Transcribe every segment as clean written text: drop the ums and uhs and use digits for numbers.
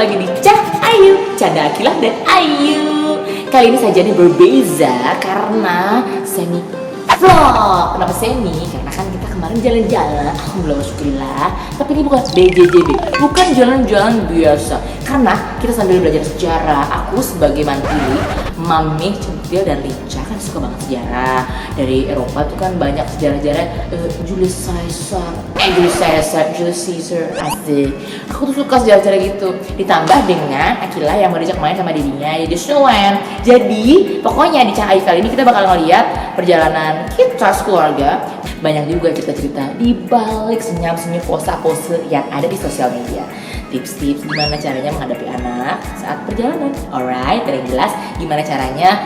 lagi di Cahayu, Canda Akilah dan Ayu. Kali ini sajiannya berbeza karena semi vlog. Kenapa semi? Karena kan kita kemarin jalan-jalan, alhamdulillah syukurillah. Tapi ini bukan BJJB, bukan jalan-jalan biasa. Karena kita sambil belajar sejarah. Aku sebagai mantili, Mami, Centil dan Lica kan suka banget sejarah. Dari Eropa tuh kan banyak sejarah-sejarah Julius Caesar, asik. Aku tuh suka sejarah-sejarah gitu. Ditambah dengan Akila yang mau diajak main sama dirinya, jadi Suen. Jadi pokoknya di Cahayu kali ini kita bakal ngeliat perjalanan kita sekeluarga. Banyak juga cerita-cerita di balik senyum-senyum pose-pose yang ada di sosial media. Tips-tips gimana caranya menghadapi anak saat perjalanan. Alright, dan yang jelas gimana caranya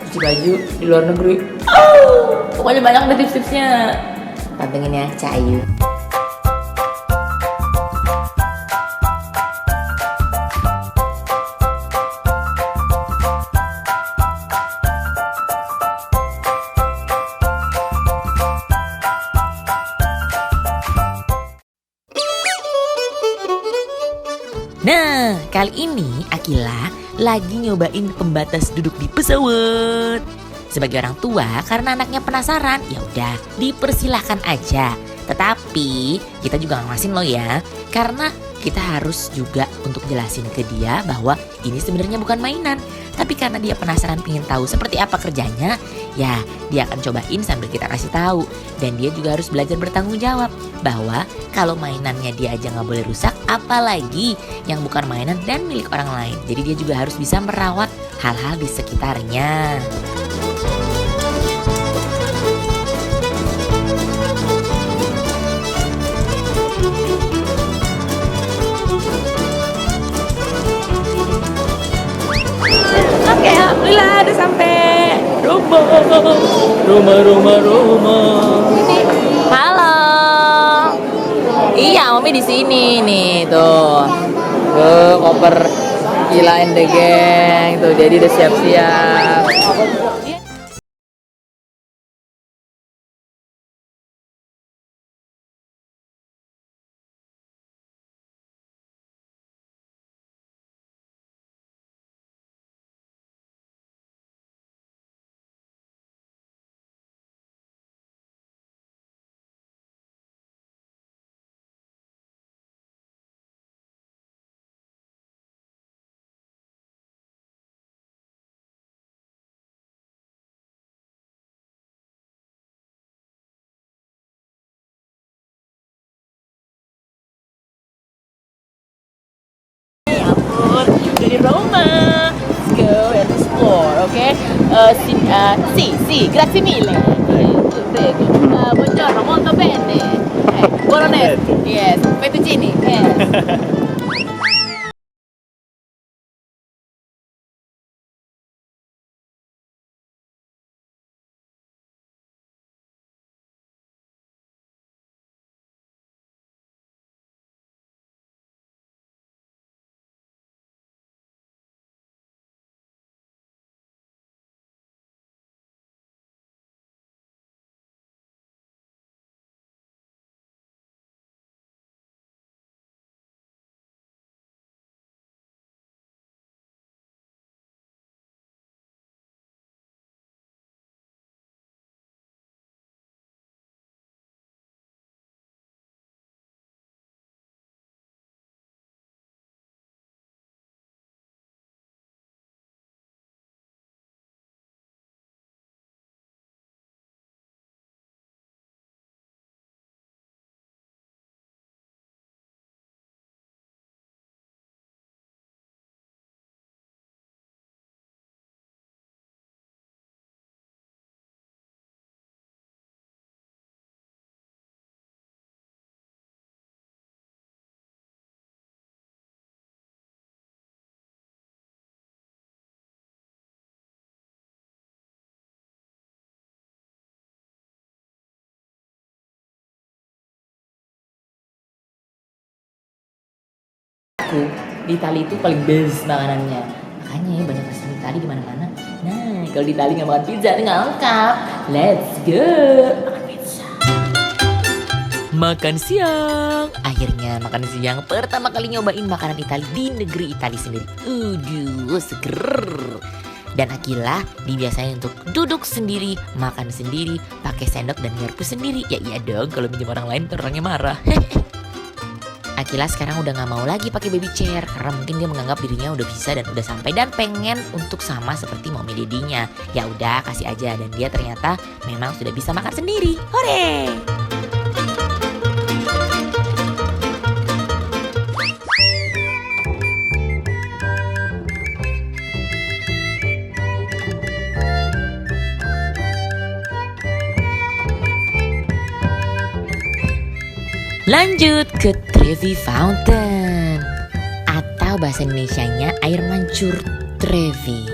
cuci baju di luar negeri. Pokoknya banyak deh tips-tipsnya. Pantengin ya Cahayu. Nah, kali ini Akila lagi nyobain pembatas duduk di pesawat. Sebagai orang tua, karena anaknya penasaran, ya udah dipersilahkan aja. Tetapi kita juga ngawasin lo ya, karena kita harus juga untuk jelasin ke dia bahwa ini sebenarnya bukan mainan. Tapi karena dia penasaran pengen tahu seperti apa kerjanya, ya dia akan cobain sambil kita kasih tahu. Dan dia juga harus belajar bertanggung jawab bahwa kalau mainannya dia aja nggak boleh rusak, apalagi yang bukan mainan dan milik orang lain. Jadi dia juga harus bisa merawat hal-hal di sekitarnya. Oke, alhamdulillah udah sampai rumah. Halo. Iya, Mami di sini nih tuh. Koper Gila and the Gang tuh, jadi udah siap-siap. Dari Roma, let's go and explore, okay? Grazie mille. Prego. Buongiorno, molto bene. Bolognese, yes. Fettuccine, yes. Di Itali itu paling best makanannya, makanya ya banyak restoran Itali di mana-mana. Nah, kalau di Itali nggak makan pizza itu nggak lengkap. Let's go makan pizza. makan siang. Akhirnya makan siang pertama kali nyobain makanan Italia di negeri Italia sendiri. Seger. Dan Akila dibiasain untuk duduk sendiri, makan sendiri, pakai sendok dan garpu sendiri. Ya iya dong, kalau minjem orang lain ntar orangnya marah. Akila sekarang udah gak mau lagi pakai baby chair karena mungkin dia menganggap dirinya udah bisa dan udah sampai dan pengen untuk sama seperti mommy dedinya. Ya udah kasih aja, dan dia ternyata memang sudah bisa makan sendiri. Hore! Lanjut ke Trevi Fountain atau bahasa Indonesianya air mancur Trevi.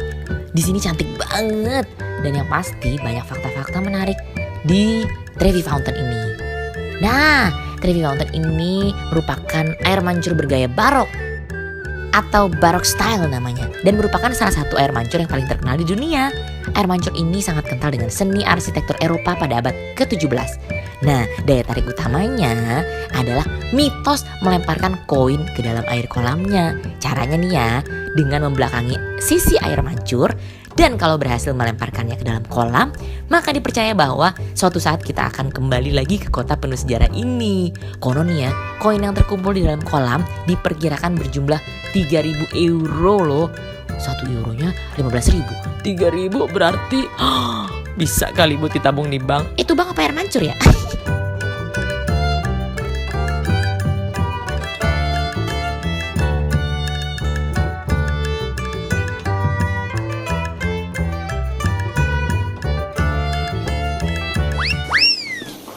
Di sini cantik banget dan yang pasti banyak fakta-fakta menarik di Trevi Fountain ini. Nah, Trevi Fountain ini merupakan air mancur bergaya barok atau baroque style namanya, dan merupakan salah satu air mancur yang paling terkenal di dunia. Air mancur ini sangat kental dengan seni arsitektur Eropa pada abad ke-17. Nah, daya tarik utamanya adalah mitos melemparkan koin ke dalam air kolamnya. Caranya nih ya, dengan membelakangi sisi air mancur, dan kalau berhasil melemparkannya ke dalam kolam, maka dipercaya bahwa suatu saat kita akan kembali lagi ke kota penuh sejarah ini. Konon nih ya, koin yang terkumpul di dalam kolam diperkirakan berjumlah 3.000 euro loh. 1 euronya 15.000. 3.000 berarti bisa kali buat ditabung di bank. Itu bang apa air mancur ya?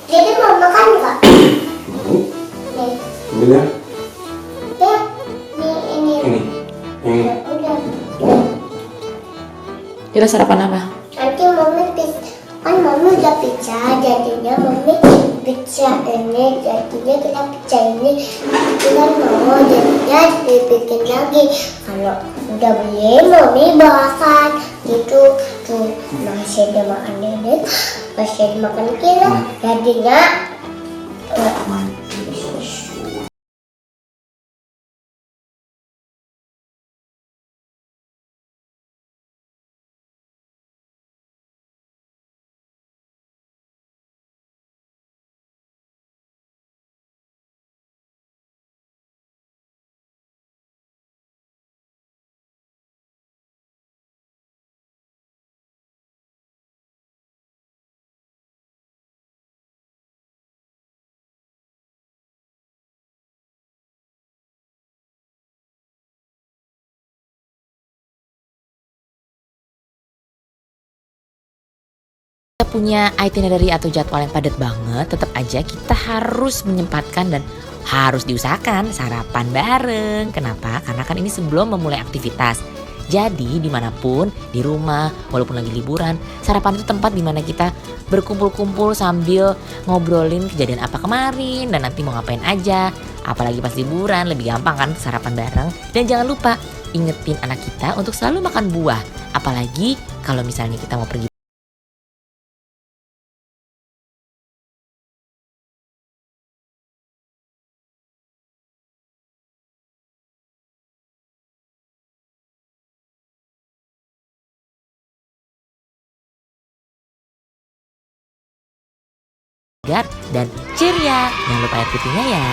Jadi mau makan nggak? Mau? Nih, Ambil ya. ya, ini. Ini. Udah. Kita sarapan apa? Nanti mami kan mami udah pizza, jadinya mami pizza ini, jadinya kita pizza ini kita mau jadinya dibikin lagi. Kalau udah beli mami bawakan gitu tuh, masih dimakan ini, masih dimakan kita, jadinya Kita punya itinerary atau jadwal yang padat banget, tetap aja kita harus menyempatkan dan harus diusahakan sarapan bareng. Kenapa? Karena kan ini sebelum memulai aktivitas. Jadi dimanapun, di rumah, walaupun lagi liburan, sarapan itu tempat dimana kita berkumpul-kumpul sambil ngobrolin kejadian apa kemarin dan nanti mau ngapain aja. Apalagi pas liburan lebih gampang kan sarapan bareng. Dan jangan lupa ingetin anak kita untuk selalu makan buah. Apalagi kalau misalnya kita mau pergi dan ceria. Jangan lupa air putihnya ya.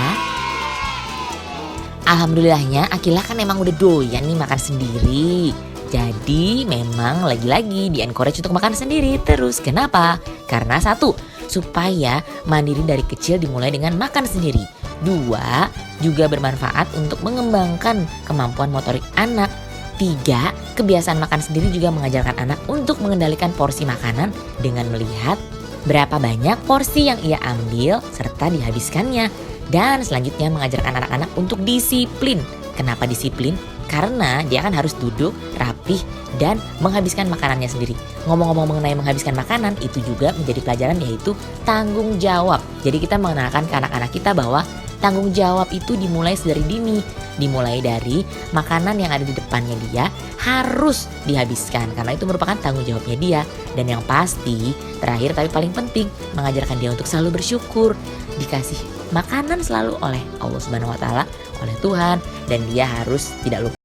Alhamdulillahnya Akila kan emang udah doyan nih makan sendiri. Jadi memang lagi-lagi di encourage untuk makan sendiri terus. Kenapa? Karena 1, supaya mandiri dari kecil dimulai dengan makan sendiri. 2, juga bermanfaat untuk mengembangkan kemampuan motorik anak. 3, kebiasaan makan sendiri juga mengajarkan anak untuk mengendalikan porsi makanan dengan melihat berapa banyak porsi yang ia ambil serta dihabiskannya. Dan selanjutnya mengajarkan anak-anak untuk disiplin. Kenapa disiplin? Karena dia kan harus duduk, rapih, dan menghabiskan makanannya sendiri. Ngomong-ngomong mengenai menghabiskan makanan, itu juga menjadi pelajaran, yaitu tanggung jawab. Jadi kita mengenalkan ke anak-anak kita bahwa tanggung jawab itu dimulai sedari dini. Dimulai dari makanan yang ada di depannya dia harus dihabiskan, karena itu merupakan tanggung jawabnya dia. Dan yang pasti terakhir tapi paling penting, mengajarkan dia untuk selalu bersyukur. Dikasih makanan selalu oleh Allah Subhanahu wa taala, oleh Tuhan, dan dia harus tidak lupa.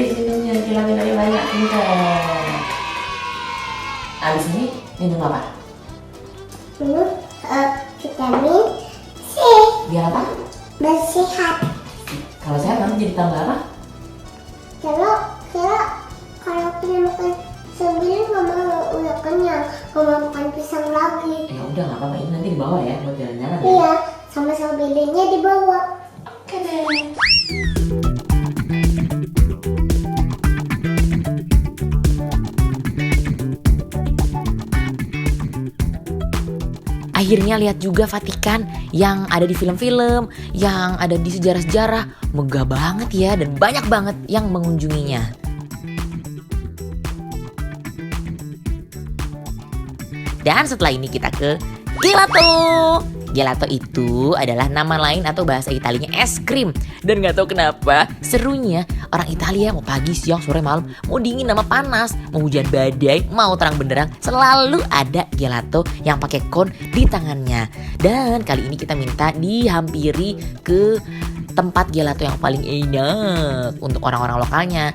Minumnya banyak, abis ini minum apa? Minum vitamin C. Biar apa? Bersehat. Kalau sehat nanti jadi tambah apa? Kalau kita makan sembilan nggak mau, udah kenyang, nggak mau makan pisang lagi. Ya udah nggak apa-apa, ini nanti dibawa ya buat jalan-jalan ya. Iya, sama sembilannya dibawa. Oke deh. Akhirnya lihat juga Vatikan yang ada di film-film, yang ada di sejarah-sejarah. Megah banget ya, dan banyak banget yang mengunjunginya. Dan setelah ini kita ke gelato. Gelato itu adalah nama lain atau bahasa Italianya es krim. Dan gak tahu kenapa serunya orang Italia mau pagi, siang, sore, malam, mau dingin sama panas, mau hujan badai, mau terang benderang, selalu ada gelato yang pakai kon di tangannya. Dan kali ini kita minta dihampiri ke tempat gelato yang paling enak untuk orang-orang lokalnya.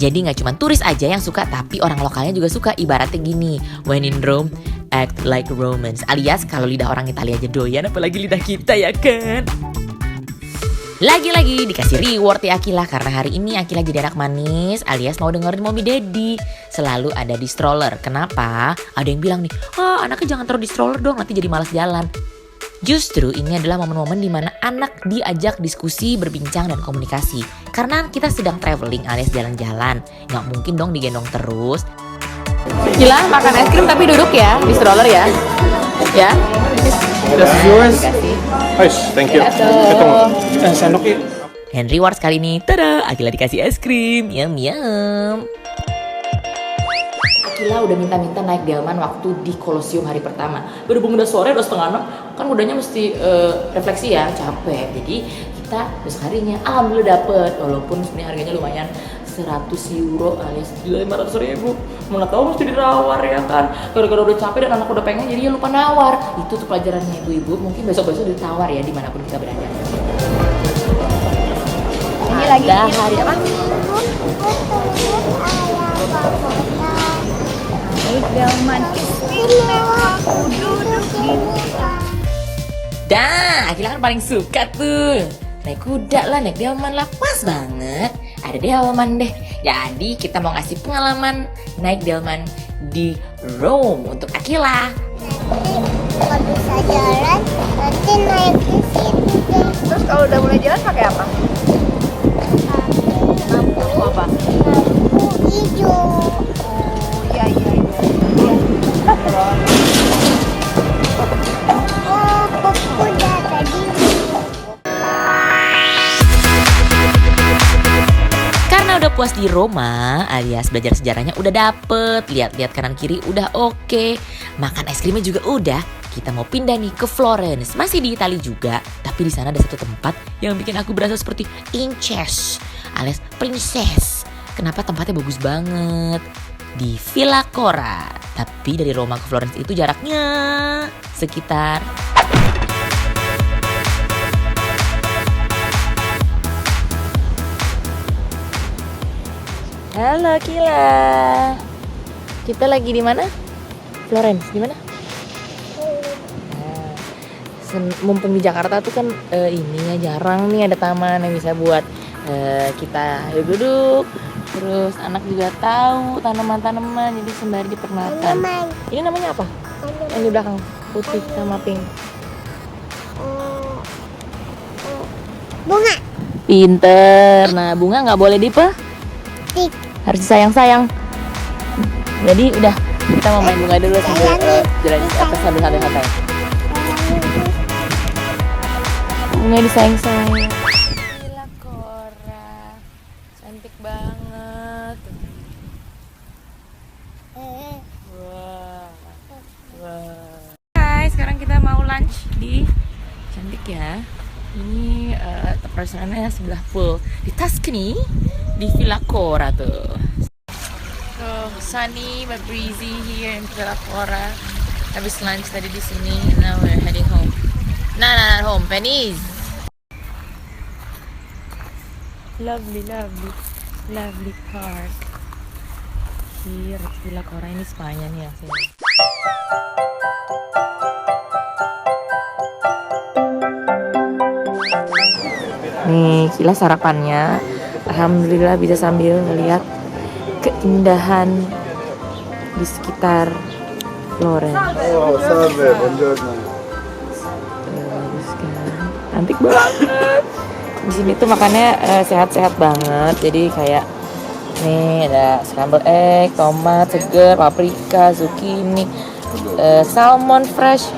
Jadi gak cuma turis aja yang suka, tapi orang lokalnya juga suka. Ibaratnya gini, when in Rome, act like Romans. Alias kalau lidah orang Italia aja doyan, apalagi lidah kita ya kan. Lagi-lagi dikasih reward ya Akila, karena hari ini Akila jadi anak manis alias mau dengerin mommy daddy. Selalu ada di stroller. Kenapa? Ada yang bilang nih, anaknya jangan taruh di stroller dong, nanti jadi malas jalan. Justru ini adalah momen-momen dimana anak diajak diskusi, berbincang, dan komunikasi. Karena kita sedang traveling alias jalan-jalan, nggak mungkin dong digendong terus. Gila, makan es krim tapi duduk ya, di stroller ya. Ya. This is yours. Kasih. Nice, thank you. Sendoknya. Dan reward kali ini, tada, Akila dikasih es krim. Yum yum. Akila udah minta-minta naik delman waktu di Kolosium hari pertama. Berhubung udah sore, udah setengah 6, kan udahnya mesti refleksi ya, capek. Jadi kita besok harinya alhamdulillah dapet, walaupun sebenarnya harganya lumayan 100 euro alias 500.000. Mana tahu mesti dirawar ya kan. Gara-gara udah capek dan anak udah pengen, jadi ya lupa nawar. Itu tuh pelajarannya ibu-ibu. Mungkin besok-besok ditawar ya dimanapun kita berada. Ini lagi hari apa? delman istimewa, duduk di Dah, Akila kan paling suka tuh. Naik kuda lah, naik delman lah, pas banget. Ada delman deh. Jadi kita mau ngasih pengalaman naik delman di Rome untuk Akila. Kalau bisa jalan, nanti naik ke situ deh. Terus kalau udah mulai jalan pakai apa? Lampu Apa? lampu hijau. Oh iya. Oh, kuda tadi. Karena udah puas di Roma alias belajar sejarahnya udah dapet, lihat-lihat kanan kiri udah oke, makan es krimnya juga udah. Kita mau pindah nih ke Florence, masih di Italia juga, tapi di sana ada satu tempat yang bikin aku berasa seperti princess alias princess. Kenapa? Tempatnya bagus banget, di Villa Cora. Tapi dari Roma ke Florence itu jaraknya sekitar Halo Kila. Kita lagi di mana? Florence, di mana? Mumpung di Jakarta tuh kan ini ya jarang nih ada taman yang bisa buat kita duduk. Terus anak juga tahu tanaman-tanaman, jadi sembari diperkenalkan. Ini namanya apa? Yang di belakang putih sama pink. Bunga. Pinter. Nah bunga nggak boleh dipetik, harus disayang-sayang. Jadi udah kita mau main bunga dulu sambil jalan apa sambil santai-santai. Bunga disayang-sayang. Villa Cora, cantik banget. Wah. Hai, sekarang kita mau lunch di cantik ya. Ini restorannya sebelah full di Tuscany, di Villa Cora tuh. So sunny but breezy here in Pelakora. Habis lunch tadi di sini. Now we're heading home. Nah, not home, Venice. Lovely park. Here, Pelakora ini Spanya nih ya. Nih, Kila sarapannya. Alhamdulillah bisa sambil melihat keindahan di sekitar Florence. Oh, salve, buongiorno. Bagus kan? Cantik banget. Di sini tuh makannya sehat-sehat banget. Jadi kayak nih ada scrambled egg, tomat segar, paprika, zucchini, salmon fresh.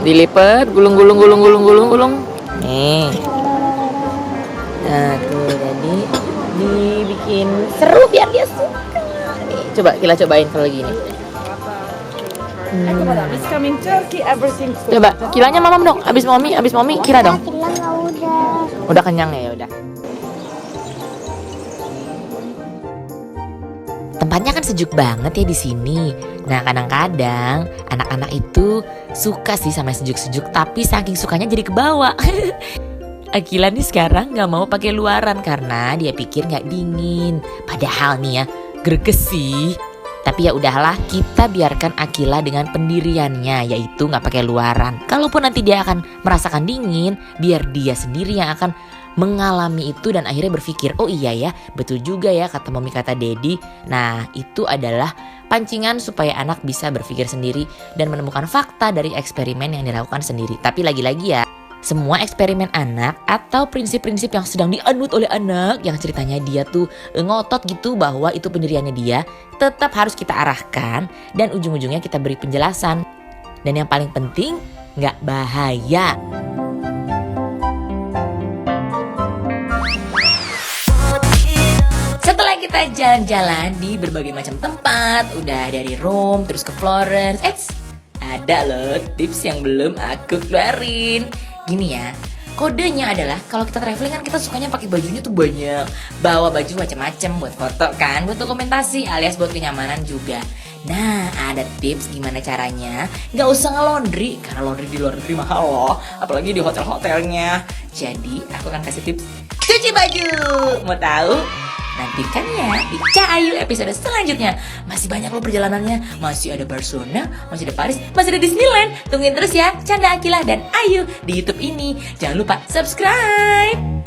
Dilipat, gulung. Nih. Nah, tuh jadi dibikin seru biar dia suka. Nih, coba kita cobain kalau gini. It's coming Turkey, everything. Coba, kilanya mama dong. Abis mami kira dong. Kila nggak udah. Udah kenyang ya udah. Tempatnya kan sejuk banget ya di sini. Nah, kadang-kadang anak-anak itu suka sih sama sejuk-sejuk, tapi saking sukanya jadi kebawa. Akila nih sekarang nggak mau pakai luaran karena dia pikir nggak dingin. Padahal nih ya, greges sih. Tapi ya udahlah, kita biarkan Akila dengan pendiriannya, yaitu nggak pakai luaran. Kalaupun nanti dia akan merasakan dingin, biar dia sendiri yang akan mengalami itu dan akhirnya berpikir, oh iya ya, betul juga ya kata mami kata daddy. Nah, itu adalah pancingan supaya anak bisa berpikir sendiri dan menemukan fakta dari eksperimen yang dilakukan sendiri. Tapi lagi-lagi ya, semua eksperimen anak atau prinsip-prinsip yang sedang dianut oleh anak yang ceritanya dia tuh ngotot gitu bahwa itu pendiriannya dia, tetap harus kita arahkan dan ujung-ujungnya kita beri penjelasan. Dan yang paling penting, nggak bahaya. Setelah kita jalan-jalan di berbagai macam tempat, udah dari Rome terus ke Florence, ada loh tips yang belum aku keluarin. Gini ya, kodenya adalah kalau kita traveling kan kita sukanya pakai bajunya tuh banyak, bawa baju macam-macam buat foto kan, buat dokumentasi alias buat kenyamanan juga. Nah, ada tips gimana caranya nggak usah nge-laundry, karena laundry di luar negeri mahal loh, apalagi di hotel-hotelnya. Jadi aku akan kasih tips cuci baju. Mau tahu? Nantikan ya di Cahayu episode selanjutnya. Masih banyak loh perjalanannya. Masih ada Barcelona, masih ada Paris, masih ada Disneyland. Tungguin terus ya Canda Akila dan Ayu di YouTube ini. Jangan lupa subscribe.